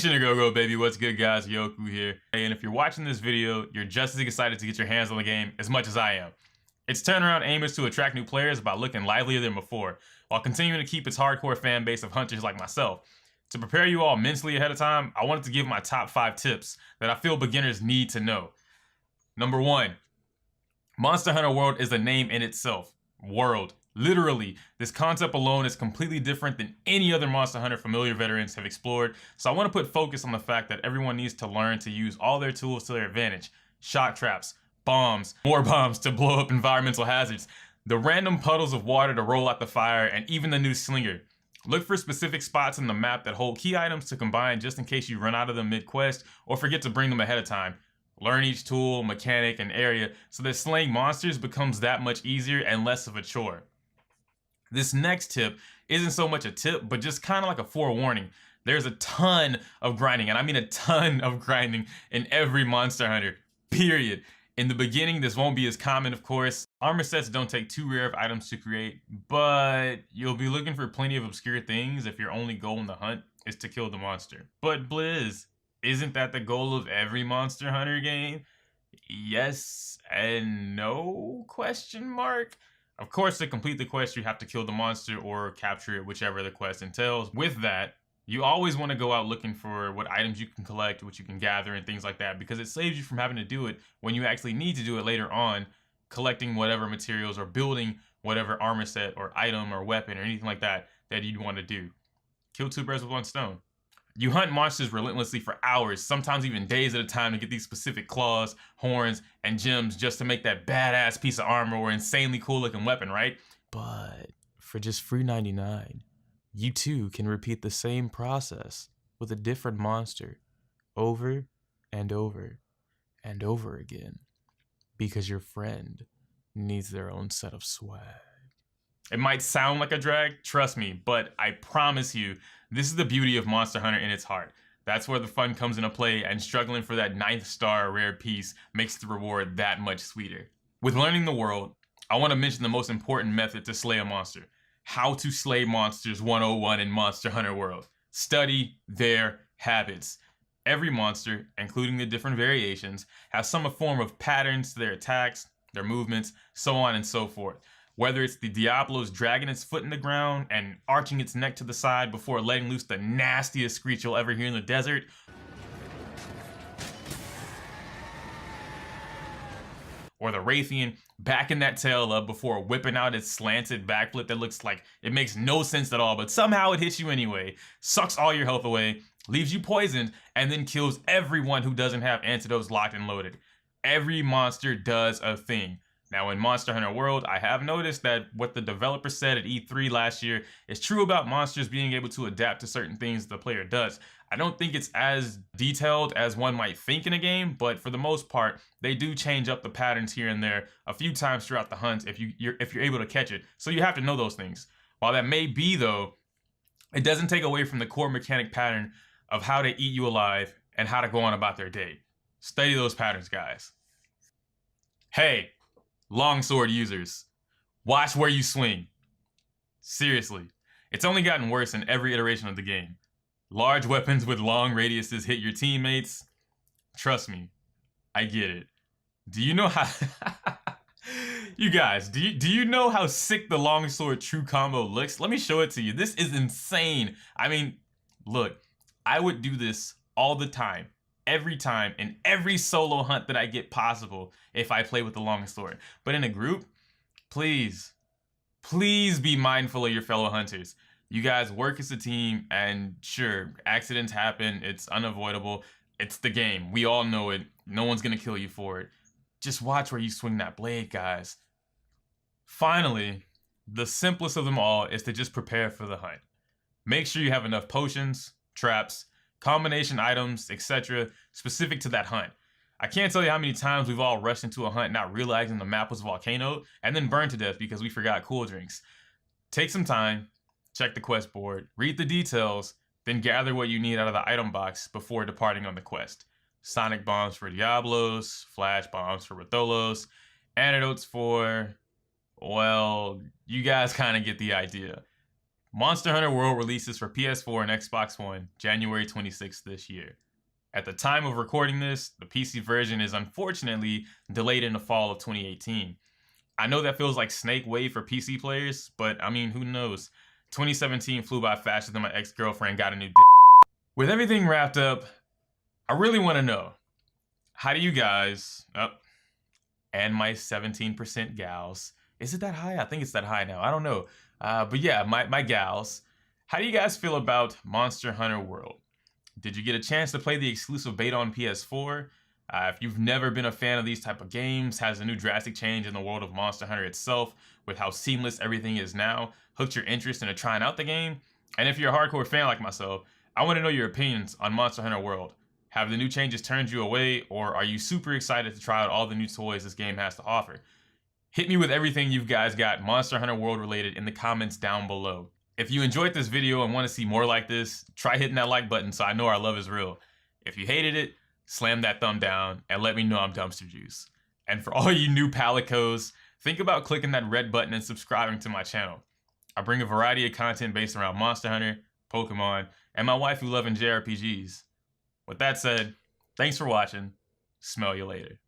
Attention to go baby, what's good guys, IYokuu here. Hey, and if you're watching this video, you're just as excited to get your hands on the game as much as I am. Its turnaround aim is to attract new players by looking livelier than before, while continuing to keep its hardcore fan base of hunters like myself. To prepare you all mentally ahead of time, I wanted to give my top 5 tips that I feel beginners need to know. Number 1, Monster Hunter World is a name in itself. World. Literally, this concept alone is completely different than any other Monster Hunter familiar veterans have explored, so I want to put focus on the fact that everyone needs to learn to use all their tools to their advantage. Shock traps, bombs, more bombs to blow up environmental hazards, the random puddles of water to roll out the fire, and even the new slinger. Look for specific spots in the map that hold key items to combine just in case you run out of them mid-quest or forget to bring them ahead of time. Learn each tool, mechanic, and area so that slaying monsters becomes that much easier and less of a chore. This next tip isn't so much a tip, but just kind of like a forewarning. There's a ton of grinding, and I mean a ton of grinding in every Monster Hunter, period. In the beginning, this won't be as common, of course. Armor sets don't take too rare of items to create, but you'll be looking for plenty of obscure things if your only goal in the hunt is to kill the monster. But Blizz, isn't that the goal of every Monster Hunter game? Yes and no, question mark? Of course, to complete the quest, you have to kill the monster or capture it, whichever the quest entails. With that, you always want to go out looking for what items you can collect, what you can gather, and things like that, because it saves you from having to do it when you actually need to do it later on, collecting whatever materials or building whatever armor set or item or weapon or anything like that that you'd want to do. Kill 2 birds with 1 stone. You hunt monsters relentlessly for hours, sometimes even days at a time to get these specific claws, horns, and gems just to make that badass piece of armor or insanely cool looking weapon, right? But for just free 99, you too can repeat the same process with a different monster over and over and over again because your friend needs their own set of swag. It might sound like a drag, trust me, but I promise you, this is the beauty of Monster Hunter in its heart. That's where the fun comes into play, and struggling for that 9th star rare piece makes the reward that much sweeter. With learning the world, I want to mention the most important method to slay a monster. How to slay monsters 101 in Monster Hunter World. Study their habits. Every monster, including the different variations, has some form of patterns to their attacks, their movements, so on and so forth. Whether it's the Diablo's dragging its foot in the ground and arching its neck to the side before letting loose the nastiest screech you'll ever hear in the desert, or the Raytheon backing that tail up before whipping out its slanted backflip that looks like it makes no sense at all, but somehow it hits you anyway, sucks all your health away, leaves you poisoned, and then kills everyone who doesn't have antidotes locked and loaded. Every monster does a thing. Now in Monster Hunter World, I have noticed that what the developer said at E3 last year is true about monsters being able to adapt to certain things the player does. I don't think it's as detailed as one might think in a game, but for the most part, they do change up the patterns here and there a few times throughout the hunt if you're able to catch it. So you have to know those things. While that may be though, it doesn't take away from the core mechanic pattern of how they eat you alive and how to go on about their day. Study those patterns, guys. Hey, longsword users, watch where you swing. Seriously, it's only gotten worse in every iteration of the game. Large weapons with long radiuses hit your teammates. Trust me, I get it. Do you know how... You guys, do you know how sick the longsword true combo looks? Let me show it to you. This is insane. I mean, look, I would do this all the time. Every time, in every solo hunt that I get possible if I play with the longsword. But in a group, please be mindful of your fellow hunters. You guys work as a team, and sure, accidents happen, it's unavoidable, it's the game. We all know it, no one's gonna kill you for it. Just watch where you swing that blade, guys. Finally, the simplest of them all is to just prepare for the hunt. Make sure you have enough potions, traps, combination items, etc., specific to that hunt. I can't tell you how many times we've all rushed into a hunt not realizing the map was a volcano and then burned to death because we forgot cool drinks. Take some time, check the quest board, read the details, then gather what you need out of the item box before departing on the quest. Sonic bombs for Diablos, flash bombs for Ratholos, antidotes for, well, you guys kind of get the idea. Monster Hunter World releases for PS4 and Xbox One January 26th this year. At the time of recording this, the PC version is unfortunately delayed in the fall of 2018. I know that feels like snake wave for PC players, but I mean, who knows? 2017 flew by faster than my ex-girlfriend got a new With everything wrapped up, I really want to know, how do you guys, and my 17% gals, is it that high? I think it's that high now, I don't know. But yeah, my gals, how do you guys feel about Monster Hunter World? Did you get a chance to play the exclusive beta on PS4? If you've never been a fan of these type of games, has a new drastic change in the world of Monster Hunter itself with how seamless everything is now hooked your interest into trying out the game? And if you're a hardcore fan like myself, I want to know your opinions on Monster Hunter World. Have the new changes turned you away, or are you super excited to try out all the new toys this game has to offer? Hit me with everything you guys got Monster Hunter World related in the comments down below. If you enjoyed this video and want to see more like this, try hitting that like button so I know our love is real. If you hated it, slam that thumb down and let me know I'm dumpster juice. And for all you new palicos, think about clicking that red button and subscribing to my channel. I bring a variety of content based around Monster Hunter, Pokemon, and my wife who loving JRPGs. With that said, thanks for watching. Smell you later.